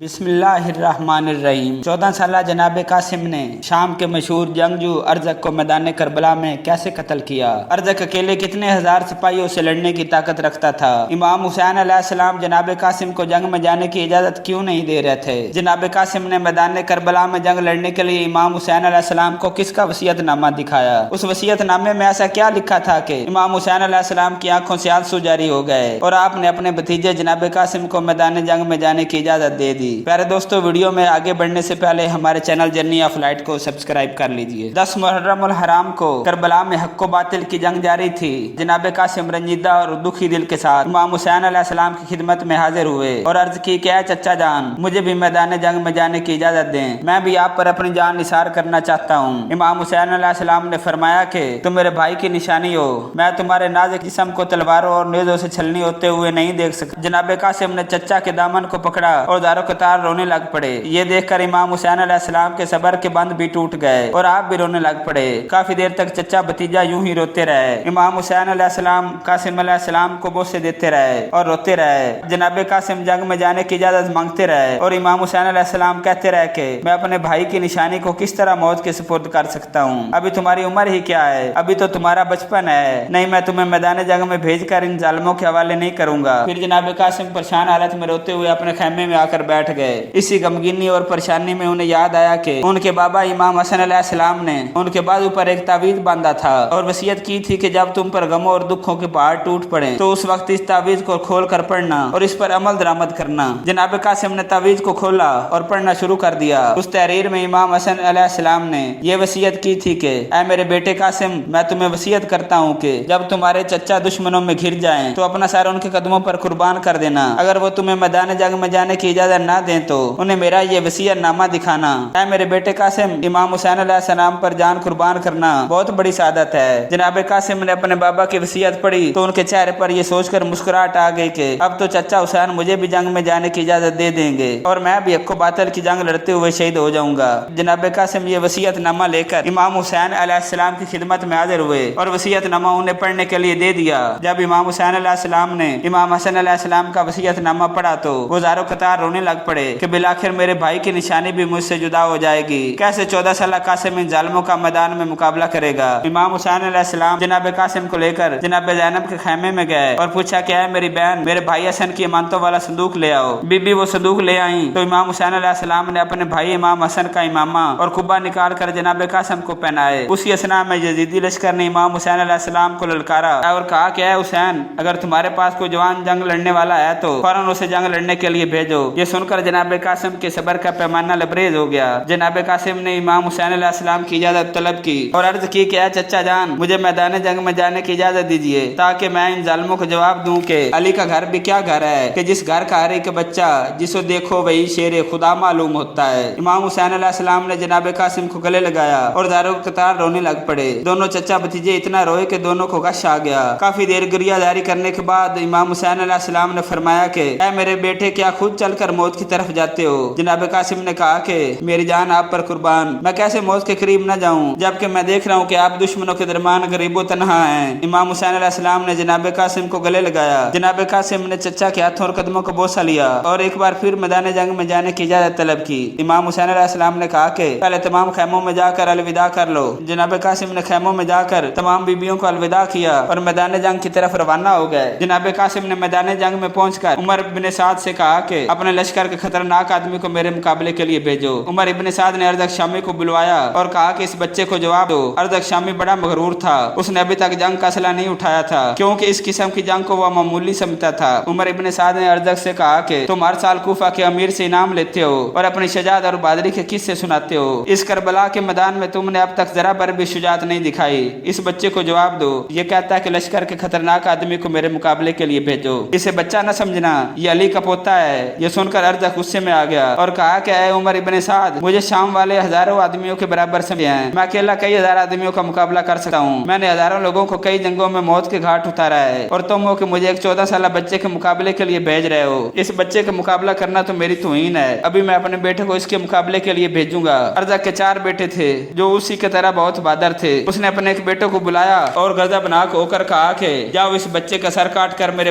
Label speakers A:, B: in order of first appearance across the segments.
A: بسم اللہ الرحمن الرحیم۔ 14 سالہ جناب قاسم نے شام کے مشہور جنگجو ارزق کو میدان کربلا میں کیسے قتل کیا؟ ارزق اکیلے کتنے ہزار سپاہیوں سے لڑنے کی طاقت رکھتا تھا؟ امام حسین علیہ السلام جناب قاسم کو جنگ میں جانے کی اجازت کیوں نہیں دے رہے تھے؟ جناب قاسم نے میدان کربلا میں جنگ لڑنے کے لیے امام حسین علیہ السلام کو کس کا وصیت نامہ دکھایا؟ اس وصیت نامے میں ایسا کیا لکھا تھا کہ امام حسین علیہ السلام کی آنکھوں سے آنسو جاری ہو گئے اور آپ نے اپنے بھتیجے جناب قاسم کو میدان جنگ میں جانے کی اجازت دے دی؟ پیارے دوستو، ویڈیو میں آگے بڑھنے سے پہلے ہمارے چینل جرنی آف لائٹ کو سبسکرائب کر لیجئے۔ 10 محرم الحرام کو کربلا میں حق و باطل کی جنگ جاری تھی۔ جناب قاسم رنجیدہ اور دکھی دل کے ساتھ امام حسین علیہ السلام کی خدمت میں حاضر ہوئے اور عرض کی کہ اے چچا جان، مجھے بھی میدان جنگ میں جانے کی اجازت دیں، میں بھی آپ پر اپنی جان نثار کرنا چاہتا ہوں۔ امام حسین علیہ السلام نے فرمایا کہ تم میرے بھائی کی نشانی ہو، میں تمہارے نازک جسم کو تلواروں اور نیزوں سے چھلنی ہوتے ہوئے نہیں دیکھ سکتا۔ جناب قاسم نے چچا کے دامن کو پکڑا اور دارو قطار رونے لگ پڑے۔ یہ دیکھ کر امام حسین علیہ السلام کے صبر کے بند بھی ٹوٹ گئے اور آپ بھی رونے لگ پڑے۔ کافی دیر تک چچا بھتیجا یوں ہی روتے رہے۔ امام حسین علیہ السلام قاسم علیہ السلام کو بوسے دیتے رہے اور روتے رہے۔ جناب قاسم جنگ میں جانے کی اجازت مانگتے رہے اور امام حسین علیہ السلام کہتے رہے کہ میں اپنے بھائی کی نشانی کو کس طرح موت کے سپرد کر سکتا ہوں؟ ابھی تمہاری عمر ہی کیا ہے؟ ابھی تو تمہارا بچپن ہے۔ نہیں، میں تمہیں میدان جنگ میں بھیج کر ان ظالموں کے حوالے نہیں کروں گا۔ پھر جناب قاسم پریشان حالت میں روتے ہوئے اپنے خیمے میں آ کر بیٹھ گئے۔ اسی غمگینی اور پریشانی میں انہیں یاد آیا کہ ان کے بابا امام حسن علیہ السلام نے ان کے بازو پر ایک تعویذ باندھا تھا اور وصیت کی تھی کہ جب تم پر غموں اور دکھوں کے پہاڑ ٹوٹ پڑیں تو اس وقت اس تعویذ کو کھول کر پڑھنا اور اس پر عمل درآمد کرنا۔ جناب قاسم نے تعویذ کو کھولا اور پڑھنا شروع کر دیا۔ اس تحریر میں امام حسن علیہ السلام نے یہ وصیت کی تھی کہ اے میرے بیٹے قاسم، میں تمہیں وصیت کرتا ہوں کہ جب تمہارے چچا دشمنوں میں گھر جائیں تو اپنا سر ان کے قدموں پر قربان کر دینا۔ اگر وہ تمہیں میدان جنگ میں جانے کی اجازت نہ دیں تو انہیں میرا یہ وصیت نامہ دکھانا۔ اے میرے بیٹے قاسم، امام حسین علیہ السلام پر جان قربان کرنا بہت بڑی سعادت ہے۔ جناب قاسم نے اپنے بابا کی وصیت پڑھی تو ان کے چہرے پر یہ سوچ کر مسکراہٹ آ گئی کہ اب تو چچا حسین مجھے بھی جنگ میں جانے کی اجازت دے دیں گے اور میں بھی حق و باطل کی جنگ لڑتے ہوئے شہید ہو جاؤں گا۔ جناب قاسم یہ وصیت نامہ لے کر امام حسین علیہ السلام کی خدمت میں حاضر ہوئے اور وصیت نامہ انہیں پڑھنے کے لیے دے دیا۔ جب امام حسین علیہ السلام نے امام حسن علیہ السلام کا وصیت نامہ پڑھا تو وہ زارو قطار رونے لگ پڑے کہ بالآخر میرے بھائی کی نشانی بھی مجھ سے جدا ہو جائے گی۔ کیسے 14 سالہ قاسم ان ظالموں کا میدان میں مقابلہ کرے گا؟ امام حسین علیہ السلام جناب قاسم کو لے کر جناب زینب کے خیمے میں گئے اور پوچھا کہ اے میری بہن، میرے بھائی حسن کی امانتوں والا صندوق لے آؤ۔ بی بی وہ صندوق لے آئیں تو امام حسین علیہ السلام نے اپنے بھائی امام حسن کا امامہ اور قبہ نکال کر جناب قاسم کو پہنائے۔ اسی اثنا میں یزیدی لشکر نے امام حسین علیہ السلام کو للکارا اور کہا کہ اے حسین، اگر تمہارے پاس کوئی جوان جنگ لڑنے والا ہے تو فوراً اسے جنگ لڑنے کے لیے بھیجو۔ یہ سن کر جناب قاسم کے صبر کا پیمانہ لبریز ہو گیا۔ جناب قاسم نے امام حسین علیہ السلام کی اجازت طلب کی اور عرض کی کہ اے چچا جان، مجھے میدان جنگ میں جانے کی اجازت دیجیے تاکہ میں ان ظالموں کو جواب دوں کہ علی کا گھر بھی کیا گھر ہے کہ جس گھر کا ہر ایک بچہ جسو دیکھو وہی شیر خدا معلوم ہوتا ہے۔ امام حسین علیہ السلام نے جناب قاسم کو گلے لگایا اور دارو قطار رونے لگ پڑے۔ دونوں چچا بھتیجے اتنا روئے کہ دونوں کو غش آ گیا۔ کافی دیر گریہ داری کرنے کے بعد امام حسین علیہ السلام نے فرمایا کہ اے میرے بیٹے، کیا خود چل کر موت کی طرف جاتے ہو؟ جناب قاسم نے کہا کہ میری جان آپ پر قربان، میں کیسے موت کے قریب نہ جاؤں جبکہ میں دیکھ رہا ہوں کہ آپ دشمنوں کے درمیان غریب و تنہا ہیں۔ امام حسین علیہ السلام نے جناب قاسم کو گلے لگایا۔ جناب قاسم نے چچا کے ہاتھوں اور قدموں کو بوسہ لیا اور ایک بار پھر میدان جنگ میں جانے کی اجازت طلب کی۔ امام حسین علیہ السلام نے کہا کہ پہلے تمام خیموں میں جا کر الوداع کر لو۔ جناب قاسم نے خیموں میں جا کر تمام بیبیوں کو الوداع کیا اور میدان جنگ کی طرف روانہ ہو گئے۔ جناب قاسم نے میدان جنگ میں پہنچ کر عمر بن سعد سے کہا کہ اپنے لشکر کے خطرناک آدمی کو میرے مقابلے کے لیے بھیجو۔ عمر ابن سعد نے ارزق شامی کو بلوایا اور کہا کہ اس بچے کو جواب دو۔ ارزق شامی بڑا مغرور تھا، اس نے ابھی تک جنگ کا اسلحہ نہیں اٹھایا تھا کیونکہ اس قسم کی جنگ کو وہ معمولی سمجھتا تھا۔ عمر ابن سعد نے ارزق سے کہا کہ تم ہر سال کوفہ کے امیر سے انعام لیتے ہو اور اپنی شجاعت اور بہادری کے قصے سناتے ہو، اس کربلا کے میدان میں تم نے اب تک ذرا بر بھی شجاعت نہیں دکھائی۔ اس بچے کو جواب دو، یہ کہتا ہے کہ لشکر کے خطرناک آدمی کو میرے مقابلے کے لیے بھیجو، اسے بچہ نہ سمجھنا، یہ علی کا پوتا ہے۔ یہ سن کر ارزق غصے میں آ گیا اور کہا کہ اے عمر ابن سعد، مجھے شام والے ہزاروں آدمیوں کے برابر سمجھے ہیں، میں اکیلا کئی ہزار آدمیوں کا مقابلہ کر سکتا ہوں، میں نے ہزاروں لوگوں کو کئی جنگوں میں موت کے گھاٹ اتارا ہے اور تم ہو کہ مجھے ایک 14 سالہ بچے کے مقابلے کے لیے بھیج رہے ہو۔ اس بچے کا مقابلہ کرنا تو میری توہین ہے، ابھی میں اپنے بیٹے کو اس کے مقابلے کے لیے بھیجوں گا۔ ارزق کے 4 بیٹے تھے جو اسی کی طرح بہت بہادر تھے۔ اس نے اپنے ایک بیٹے کو بلایا اور غضبناک ہو کر کہا کہ جاؤ اس بچے کا سر کاٹ کر میرے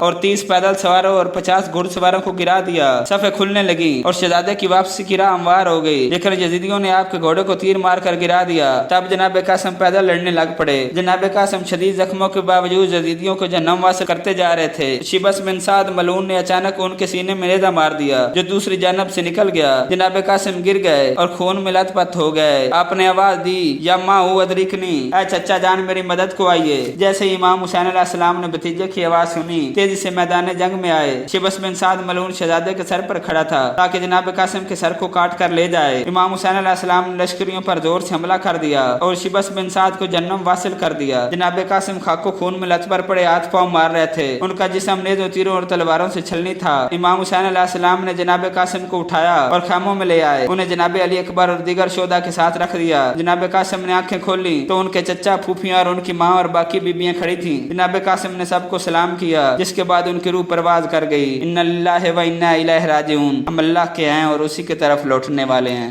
A: اور 30 پیدل سواروں اور 50 گھڑ سواروں کو گرا دیا۔ صفیں کھلنے لگی اور شہزادے کی واپسی کی راہ ہموار ہو گئی، لیکن یزیدیوں نے آپ کے گھوڑے کو تیر مار کر گرا دیا۔ تب جناب قاسم پیدل لڑنے لگ پڑے۔ جناب قاسم شدید زخموں کے باوجود یزیدیوں کو جہنم واصل کرتے جا رہے تھے۔ شبس بن سعد ملعون نے اچانک ان کے سینے میں نیزہ مار دیا جو دوسری جانب سے نکل گیا۔ جناب قاسم گر گئے اور خون میں لت پت ہو گئے۔ آپ نے آواز دی، یا ماں ہو ادرکنی، اے چچا جان میری مدد کو آئیے۔ جیسے ہی امام حسین علیہ السلام نے بھتیجے کی آواز سنی، تیزی سے میدان جنگ میں آئے۔ شبس بن سعد ملعون شہزادے کے سر پر کھڑا تھا تاکہ جناب قاسم کے سر کو کاٹ کر لے جائے۔ امام حسین علیہ السلام نے لشکریوں پر زور سے حملہ کر دیا اور شبس بن سعد کو جہنم واصل کر دیا۔ جناب قاسم خاک و خون میں لت پر پڑے ہاتھ پاؤں مار رہے تھے۔ ان کا جسم نیزوں، تیروں اور تلواروں سے چھلنی تھا۔ امام حسین علیہ السلام نے جناب قاسم کو اٹھایا اور خیموں میں لے آئے۔ انہیں جناب علی اکبر اور دیگر شہداء کے ساتھ رکھ دیا۔ جناب قاسم نے آنکھیں کھولی تو ان کے چچا، پھوپھیاں اور ان کی ماں اور باقی بیبیاں کھڑی تھیں۔ جناب قاسم نے سب کو سلام کیا، جس کے بعد ان کی روح پرواز کر گئی۔ انا للہ و انا الیہ راجعون، ہم اللہ کے ہیں اور اسی کی طرف لوٹنے والے ہیں۔